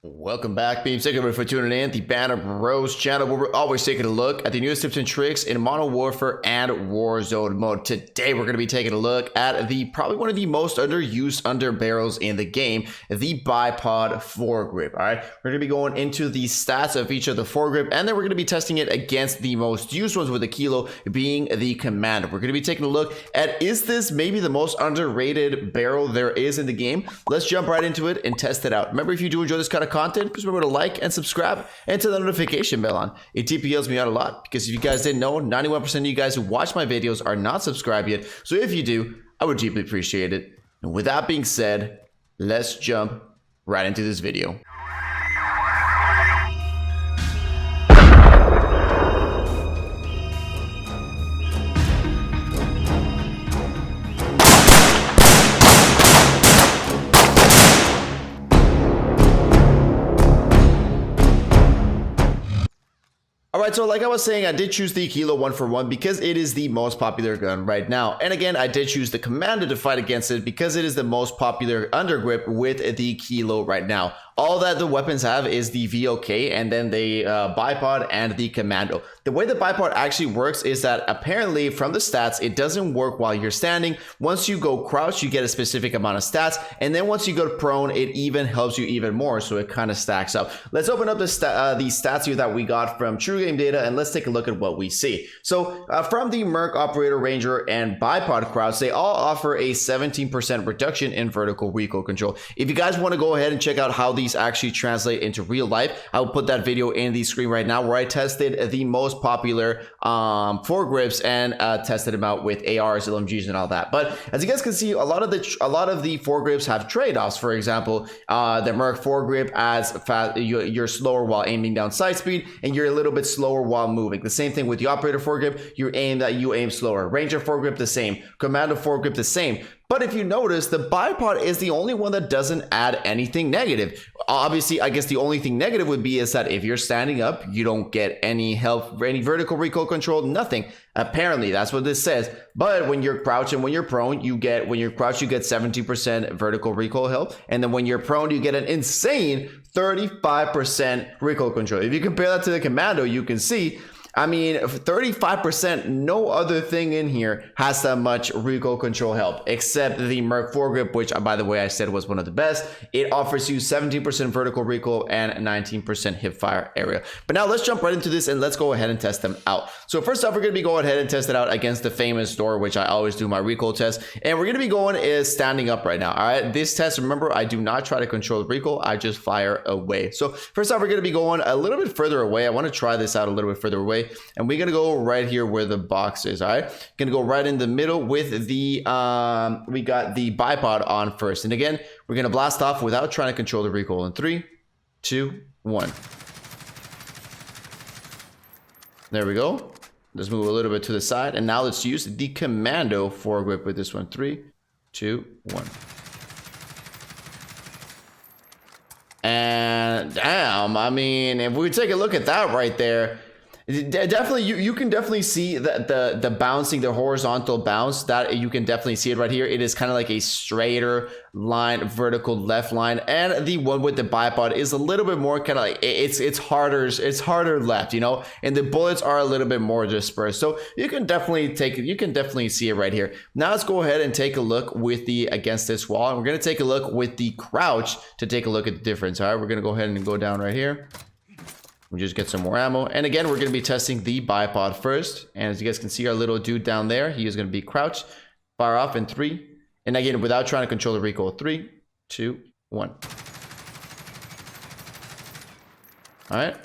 Welcome back, beams. Thank you everybody for tuning in. The Banner Bros channel, where we're always taking a look at the newest tips and tricks in Modern Warfare and Warzone mode. Today, we're going to be taking a look at probably one of the most underused underbarrels in the game, the Bipod foregrip. All right, we're going to be going into the stats of each of the foregrip, and then we're going to be testing it against the most used ones with a kilo being the Commando. We're going to be taking a look at, is this maybe the most underrated barrel there is in the game? Let's jump right into it and test it out. Remember, if you do enjoy this kind of content, please remember to like and subscribe and turn the notification bell on. It TPLs me out a lot, because if you guys didn't know, 91% of you guys who watch my videos are not subscribed yet. So if you do, I would deeply appreciate it. And with that being said, let's jump right into this video. Alright, so like I was saying, I did choose the Kilo 1-for-1 because it is the most popular gun right now. And again, I did choose the Commando to fight against it because it is the most popular undergrip with the Kilo right now. All that the weapons have is the VOK and then the Bipod and the Commando. The way the Bipod actually works is that apparently from the stats, it doesn't work while you're standing. Once you go crouch, you get a specific amount of stats. And then once you go prone, it even helps you even more. So it kind of stacks up. Let's open up the stats here that we got from True Game Data, and let's take a look at what we see. So from the Merc, Operator, Ranger, and Bipod crowds, they all offer a 17% reduction in vertical recoil control. If you guys want to go ahead and check out how these actually translate into real life, I will put that video in the screen right now where I tested the most popular foregrips and tested them out with ARs, LMGs, and all that. But as you guys can see, a lot of the foregrips have trade-offs. For example, the Merc foregrip adds fast, you're slower while aiming down sight speed, and you're a little bit slower while moving. The same thing with the Operator foregrip, you aim slower. Ranger foregrip the same. Commando foregrip the same. But if you notice, the Bipod is the only one that doesn't add anything negative. Obviously, I guess the only thing negative would be is that if you're standing up, you don't get any help, any vertical recoil control, nothing. Apparently, that's what this says. But when you're crouched and when you're prone, when you're crouched, you get 17% vertical recoil help. And then when you're prone, you get an insane 35% recoil control. If you compare that to the Commando, you can see, I mean, 35%, no other thing in here has that much recoil control help, except the Merc foregrip, which, by the way, I said was one of the best. It offers you 17% vertical recoil and 19% hip fire area. But now let's jump right into this and let's go ahead and test them out. So first off, we're going to be going ahead and test it out against the famous door, which I always do my recoil test. And we're going to be going is standing up right now. All right, this test, remember, I do not try to control the recoil. I just fire away. So first off, we're going to be going a little bit further away. I want to try this out a little bit further away. And we're gonna go right here where the box is. All right, gonna go right in the middle with the we got the Bipod on first. And again, we're gonna blast off without trying to control the recoil in 3, 2, 1. There we go. Let's move a little bit to the side, and now let's use the Commando foregrip with this one. 3, 2, 1. And damn, I mean, if we take a look at that right there, definitely you can definitely see that the bouncing, the horizontal bounce, that you can definitely see it right here. It is kind of like a straighter line, vertical left line, and the one with the Bipod is a little bit more kind of like it's harder left, you know, and the bullets are a little bit more dispersed. So you can definitely see it right here. Now let's go ahead and take a look with the against this wall, and we're going to take a look with the crouch to take a look at the difference. All right, we're going to go ahead and go down right here. We just get some more ammo. And again, we're going to be testing the Bipod first. And as you guys can see, our little dude down there, he is going to be crouched. Fire off in 3. And again, without trying to control the recoil. 3, 2, 1. All right. Going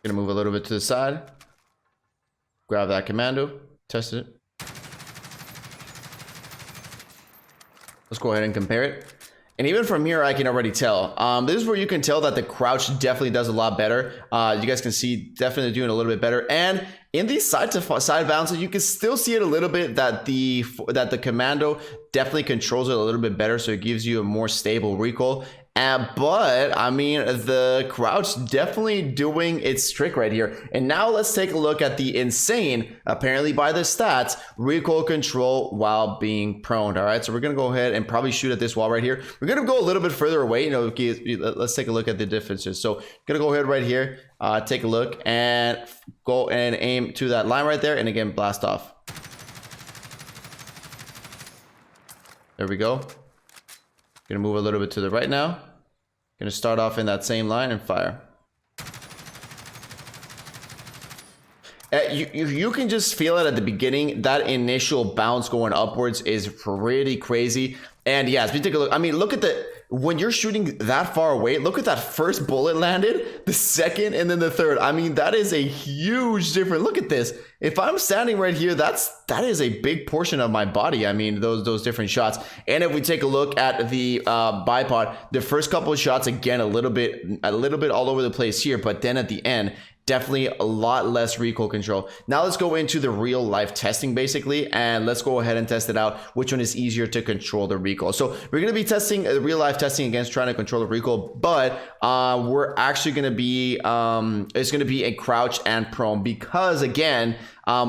to move a little bit to the side. Grab that Commando. Test it. Let's go ahead and compare it. And even from here, I can already tell. This is where you can tell that the crouch definitely does a lot better. You guys can see definitely doing a little bit better. And in these side to side bounces, you can still see it a little bit that the Commando definitely controls it a little bit better. So it gives you a more stable recoil. But I mean, the crouch definitely doing its trick right here. And now let's take a look at the insane, apparently by the stats, recoil control while being prone. All right, so we're gonna go ahead and probably shoot at this wall right here. We're gonna go a little bit further away. You know, let's take a look at the differences. So gonna go ahead right here, take a look and go and aim to that line right there, and again blast off. There we go. Gonna move a little bit to the right now. Gonna start off in that same line and fire. You can just feel it at the beginning. That initial bounce going upwards is pretty crazy. And yeah, as we take a look, I mean, look at when you're shooting that far away, look at that first bullet landed, the second, and then the third. I mean, that is a huge difference. Look at this. If I'm standing right here, that is a big portion of my body. I mean, those different shots. And if we take a look at the bipod, the first couple of shots, again, a little bit all over the place here, but then at the end, definitely a lot less recoil control. Now let's go into the real life testing basically, and let's go ahead and test it out, which one is easier to control the recoil. So we're going to be testing real life testing against trying to control the recoil, but we're actually going to be it's going to be a crouch and prone, because again,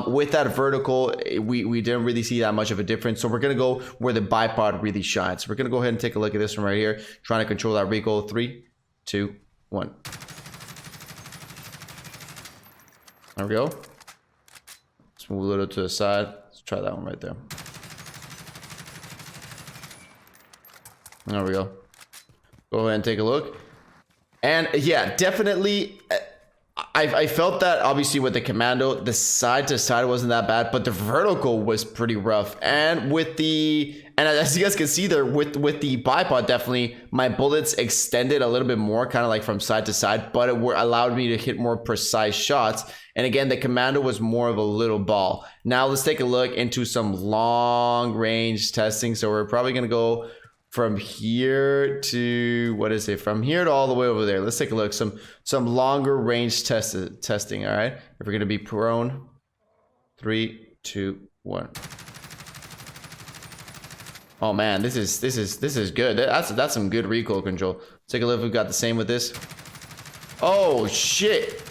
with that vertical, we didn't really see that much of a difference. So we're going to go where the bipod really shines. So we're going to go ahead and take a look at this one right here, trying to control that recoil. 3, 2, 1. There we go. Let's move a little to the side. Let's try that one right there. There we go. Go ahead and take a look. And yeah, definitely, I felt that obviously with the Commando, the side to side wasn't that bad, but the vertical was pretty rough. And with and as you guys can see there, with the bipod, definitely my bullets extended a little bit more, kind of like from side to side, but it allowed me to hit more precise shots. And again, the Commando was more of a little ball. Now let's take a look into some long range testing. So we're probably gonna go from here to, what is it? From here to all the way over there. Let's take a look. Some longer range testing. All right. If we're gonna be prone, 3, 2, 1. Oh man, this is good. That's some good recoil control. Take a look if we've got the same with this. Oh shit.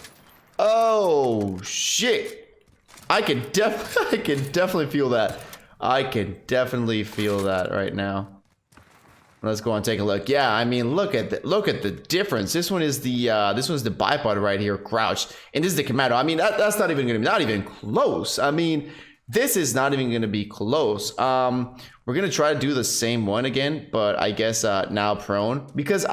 Oh shit. I can definitely feel that. I can definitely feel that right now. Let's go and take a look. Yeah, I mean, look at the difference. This one is the bipod right here, crouched, and this is the Commando. I mean, that's not even close. I mean, this is not even gonna be close. We're gonna try to do the same one again, but I guess now prone, because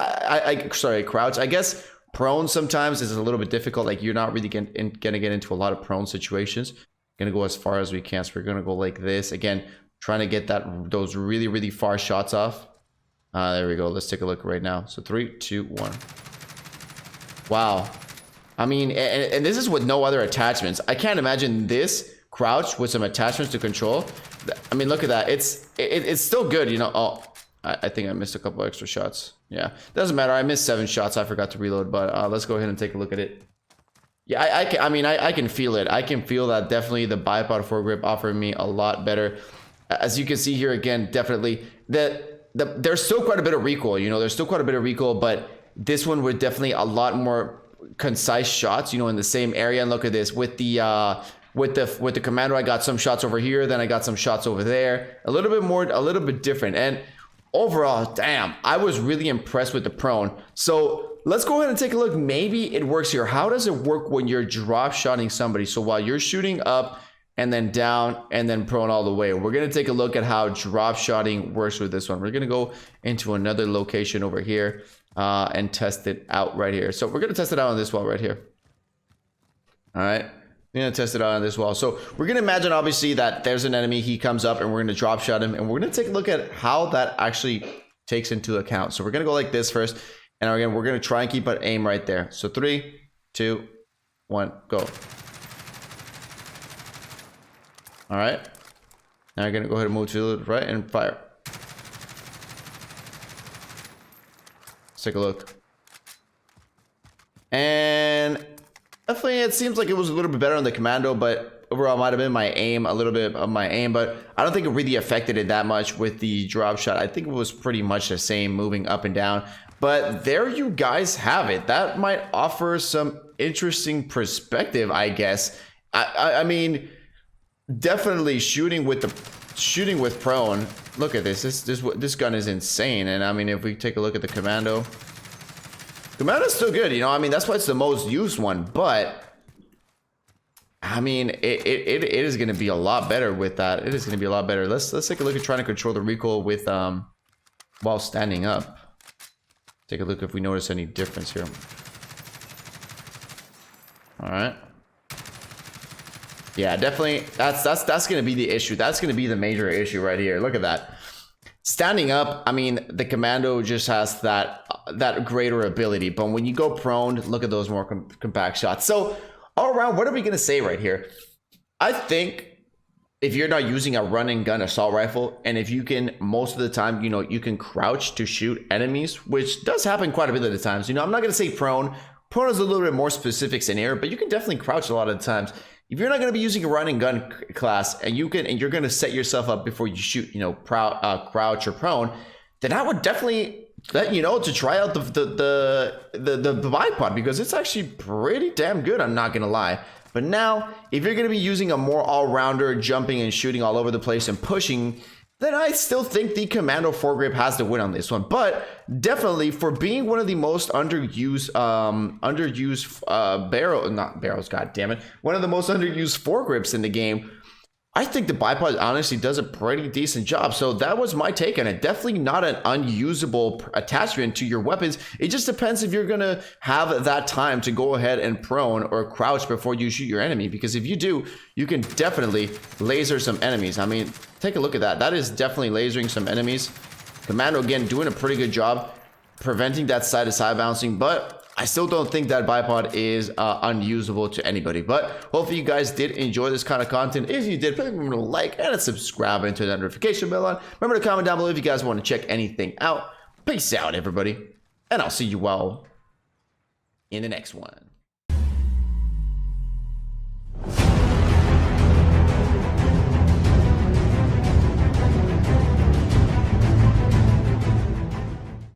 sorry, crouch. I guess prone sometimes is a little bit difficult. Like, you're not really gonna get into a lot of prone situations. Gonna go as far as we can. So we're gonna go like this again, trying to get those really far shots off. There we go. Let's take a look right now. So 3, 2, 1. Wow. I mean, and this is with no other attachments. I can't imagine this crouch with some attachments to control. I mean, look at that. It's still good, you know. Oh, I think I missed a couple extra shots. Yeah, doesn't matter. I missed 7 shots. I forgot to reload, but let's go ahead and take a look at it. Yeah, I can feel it. I can feel that definitely the bipod foregrip offered me a lot better. As you can see here again, definitely there's still quite a bit of recoil, you know, there's still quite a bit of recoil, but this one with definitely a lot more concise shots, you know, in the same area. And look at this, with the Commando, I got some shots over here, then I got some shots over there, a little bit different. And overall, damn, I was really impressed with the prone. So let's go ahead and take a look. Maybe it works here. How does it work when you're drop shotting somebody? So while you're shooting up and then down and then prone all the way, we're going to take a look at how drop shotting works with this one. We're going to go into another location over here and test it out right here. So we're going to test it out on this wall right here. All right, we're going to test it out on this wall. So we're going to imagine obviously that there's an enemy, he comes up, and we're going to drop shot him, and we're going to take a look at how that actually takes into account. So we're going to go like this first, and again, we're going to try and keep an aim right there. So 3, 2, 1, go. All right, now I'm gonna go ahead and move to the right and fire. Let's take a look. And definitely it seems like it was a little bit better on the Commando, but overall might have been a little bit of my aim, but I don't think it really affected it that much with the drop shot. I think it was pretty much the same, moving up and down. But there you guys have it. That might offer some interesting perspective, I guess. I mean, definitely shooting with prone. Look at this. This gun is insane. And I mean, if we take a look at the Commando's still good. You know, I mean, that's why it's the most used one. But I mean, it is going to be a lot better with that. It is going to be a lot better. Let's take a look at trying to control the recoil with while standing up. Take a look if we notice any difference here. All right. Yeah, definitely. That's going to be the issue. That's going to be the major issue right here. Look at that. Standing up, I mean, the Commando just has that greater ability. But when you go prone, look at those more compact shots. So all around, what are we going to say right here? I think if you're not using a run and gun assault rifle, and if you can, most of the time, you know, you can crouch to shoot enemies, which does happen quite a bit of the times. You know, I'm not going to say prone. Prone is a little bit more specific scenario, but you can definitely crouch a lot of the times. If you're not going to be using a run and gun class, and you're going to set yourself up before you shoot, you know, crouch or prone, then I would definitely let you know to try out the bipod, because it's actually pretty damn good. I'm not going to lie. But now, if you're going to be using a more all-rounder, jumping and shooting all over the place and pushing, then I still think the Commando foregrip has to win on this one. But definitely, for being one of the most underused one of the most underused foregrips in the game, I think the bipod honestly does a pretty decent job. So that was my take on it. Definitely not an unusable attachment to your weapons. It just depends if you're going to have that time to go ahead and prone or crouch before you shoot your enemy. Because if you do, you can definitely laser some enemies. I mean, take a look at that. That is definitely lasering some enemies. Commando, again, doing a pretty good job preventing that side-to-side bouncing. But I still don't think that bipod is unusable to anybody. But hopefully you guys did enjoy this kind of content. If you did, please remember to like and subscribe and turn that notification bell on. Remember to comment down below if you guys want to check anything out. Peace out, everybody. And I'll see you all in the next one.